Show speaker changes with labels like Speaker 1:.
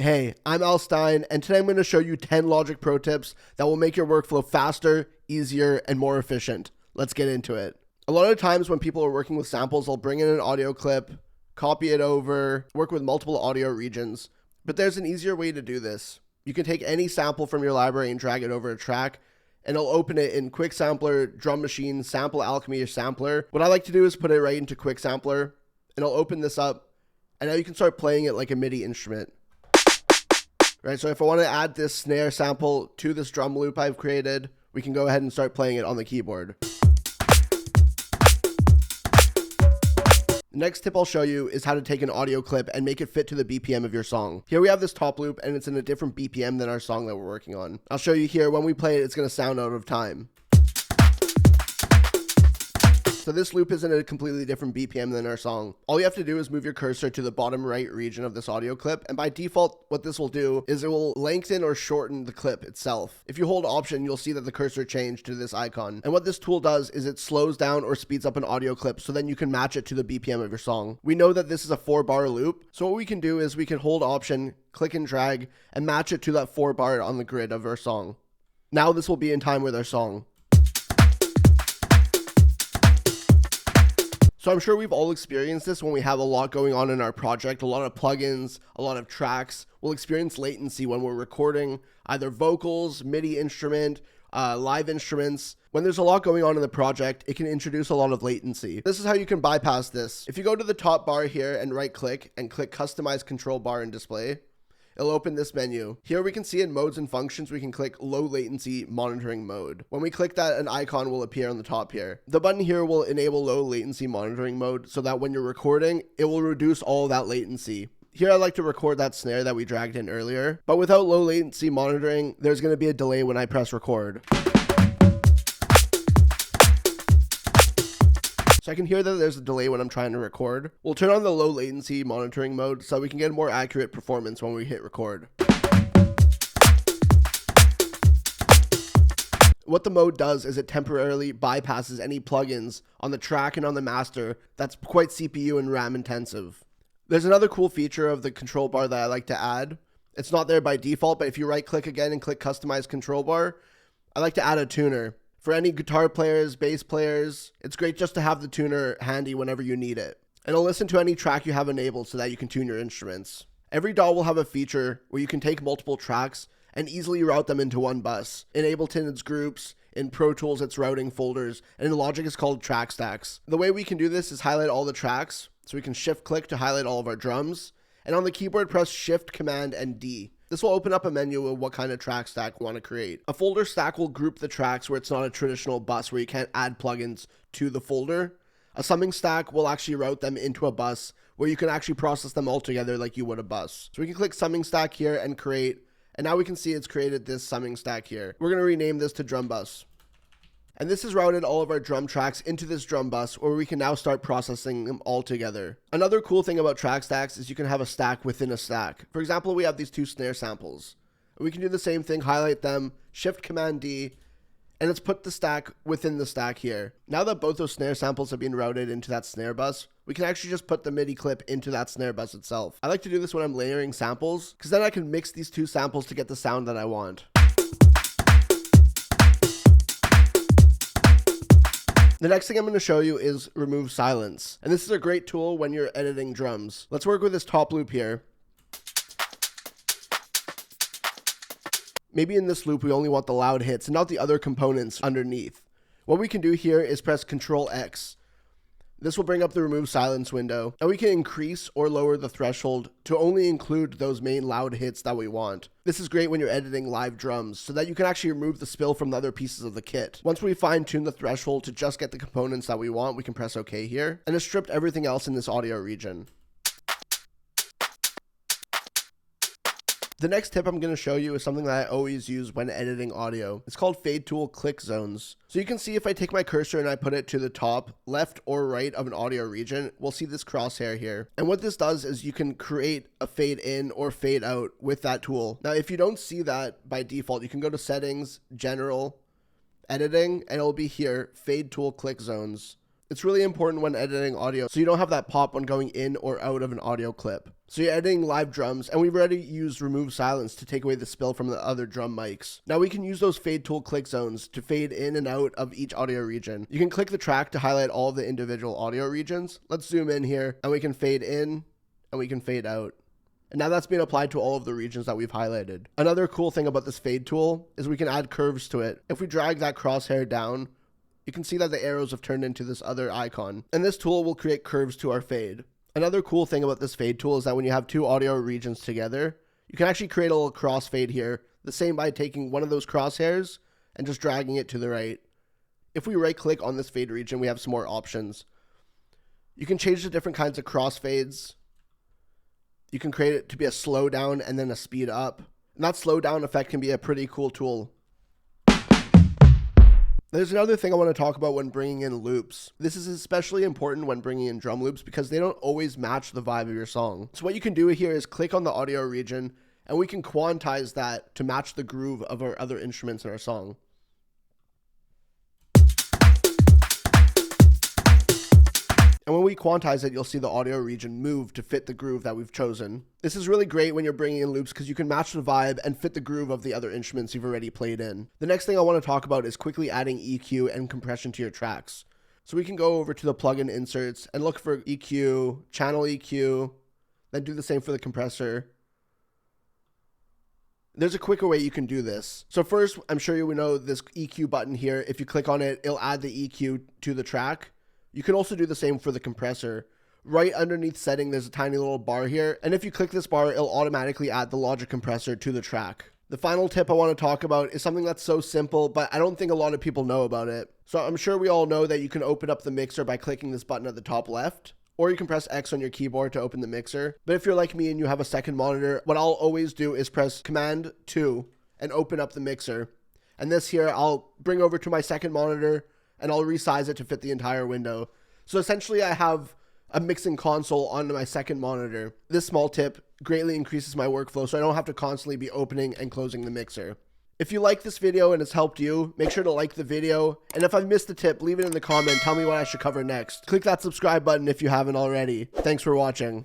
Speaker 1: Hey, I'm Al Stein, and today I'm going to show you 10 Logic Pro tips that will make your workflow faster, easier, and more efficient. Let's get into it. A lot of times when people are working with samples, they'll bring in an audio clip, copy it over, work with multiple audio regions, but there's an easier way to do this. You can take any sample from your library and drag it over a track, and it'll open it in Quick Sampler, Drum Machine, Sample Alchemy, or Sampler. What I like to do is put it right into Quick Sampler, and I'll open this up, and now you can start playing it like a MIDI instrument. Right, so if I want to add this snare sample to this drum loop I've created, we can go ahead and start playing it on the keyboard. The next tip I'll show you is how to take an audio clip and make it fit to the BPM of your song. Here we have this top loop and it's in a different BPM than our song that we're working on. I'll show you here, when we play it, it's going to sound out of time. So this loop is in a completely different BPM than our song. All you have to do is move your cursor to the bottom right region of this audio clip, and by default what this will do is it will lengthen or shorten the clip itself. If you hold Option, you'll see that the cursor changed to this icon, and what this tool does is it slows down or speeds up an audio clip so then you can match it to the BPM of your song. We know that this is a 4-bar loop, so what we can do is we can hold Option, click and drag, and match it to that 4-bar on the grid of our song. Now this will be in time with our song. So I'm sure we've all experienced this when we have a lot going on in our project, a lot of plugins, a lot of tracks. We'll experience latency when we're recording either vocals, MIDI instrument, live instruments. When there's a lot going on in the project, it can introduce a lot of latency. This is how you can bypass this. If you go to the top bar here and right click and click Customize Control Bar and Display, it'll open this menu. Here we can see in modes and functions, we can click low latency monitoring mode. When we click that, an icon will appear on the top here. The button here will enable low latency monitoring mode so that when you're recording, it will reduce all of that latency. Here I like to record that snare that we dragged in earlier, but without low latency monitoring, there's going to be a delay when I press record. So I can hear that there's a delay when I'm trying to record. We'll turn on the low latency monitoring mode so we can get more accurate performance when we hit record. What the mode does is it temporarily bypasses any plugins on the track and on the master that's quite CPU and RAM intensive. There's another cool feature of the control bar that I like to add. It's not there by default, but if you right click again and click Customize Control Bar, I like to add a tuner. For any guitar players, bass players, it's great just to have the tuner handy whenever you need it. It'll listen to any track you have enabled so that you can tune your instruments. Every DAW will have a feature where you can take multiple tracks and easily route them into one bus. In Ableton, it's groups. In Pro Tools, it's routing folders. And in Logic, it's called track stacks. The way we can do this is highlight all the tracks. So we can shift click to highlight all of our drums. And on the keyboard, press Shift, Command, and D. This will open up a menu of what kind of track stack we want to create. A folder stack will group the tracks where it's not a traditional bus where you can't add plugins to the folder. A summing stack will actually route them into a bus where you can actually process them all together like you would a bus. So we can click summing stack here and create, and now we can see it's created this summing stack here. We're going to rename this to drum bus. And this has routed all of our drum tracks into this drum bus where we can now start processing them all together. Another cool thing about track stacks is you can have a stack within a stack. For example, we have these 2 snare samples. We can do the same thing, highlight them, Shift Command D, and let's put the stack within the stack here. Now that both those snare samples have been routed into that snare bus, we can actually just put the MIDI clip into that snare bus itself. I like to do this when I'm layering samples, because then I can mix these 2 samples to get the sound that I want. The next thing I'm going to show you is remove silence. And this is a great tool when you're editing drums. Let's work with this top loop here. Maybe in this loop, we only want the loud hits and not the other components underneath. What we can do here is press Control X. This will bring up the remove silence window, and we can increase or lower the threshold to only include those main loud hits that we want. This is great when you're editing live drums so that you can actually remove the spill from the other pieces of the kit. Once we fine tune the threshold to just get the components that we want, we can press OK here, and it's stripped everything else in this audio region. The next tip I'm going to show you is something that I always use when editing audio. It's called Fade Tool Click Zones. So you can see if I take my cursor and I put it to the top, left, or right of an audio region, we'll see this crosshair here. And what this does is you can create a fade in or fade out with that tool. Now, if you don't see that by default, you can go to Settings, General, Editing, and it'll be here, Fade Tool Click Zones. It's really important when editing audio so you don't have that pop when going in or out of an audio clip. So you're editing live drums, and we've already used remove silence to take away the spill from the other drum mics. Now we can use those fade tool click zones to fade in and out of each audio region. You can click the track to highlight all of the individual audio regions. Let's zoom in here, and we can fade in and we can fade out. And now that's being applied to all of the regions that we've highlighted. Another cool thing about this fade tool is we can add curves to it. If we drag that crosshair down, you can see that the arrows have turned into this other icon. And this tool will create curves to our fade. Another cool thing about this fade tool is that when you have two audio regions together, you can actually create a little crossfade here. The same by taking one of those crosshairs and just dragging it to the right. If we right click on this fade region, we have some more options. You can change the different kinds of crossfades. You can create it to be a slow down and then a speed up. And that slow down effect can be a pretty cool tool. There's another thing I want to talk about when bringing in loops. This is especially important when bringing in drum loops because they don't always match the vibe of your song. So what you can do here is click on the audio region and we can quantize that to match the groove of our other instruments in our song. And when we quantize it, you'll see the audio region move to fit the groove that we've chosen. This is really great when you're bringing in loops because you can match the vibe and fit the groove of the other instruments you've already played in. The next thing I want to talk about is quickly adding EQ and compression to your tracks. So we can go over to the plugin inserts and look for EQ, channel EQ, then do the same for the compressor. There's a quicker way you can do this. So first, I'm sure you know this EQ button here. If you click on it, it'll add the EQ to the track. You can also do the same for the compressor. Right underneath setting, there's a tiny little bar here. And if you click this bar, it'll automatically add the Logic compressor to the track. The final tip I want to talk about is something that's so simple, but I don't think a lot of people know about it. So I'm sure we all know that you can open up the mixer by clicking this button at the top left, or you can press X on your keyboard to open the mixer. But if you're like me and you have a second monitor, what I'll always do is press Command 2 and open up the mixer. And this here, I'll bring over to my second monitor and I'll resize it to fit the entire window. So essentially I have a mixing console on my second monitor. This small tip greatly increases my workflow so I don't have to constantly be opening and closing the mixer. If you like this video and it's helped you, make sure to like the video. And if I've missed a tip, leave it in the comment. Tell me what I should cover next. Click that subscribe button if you haven't already. Thanks for watching.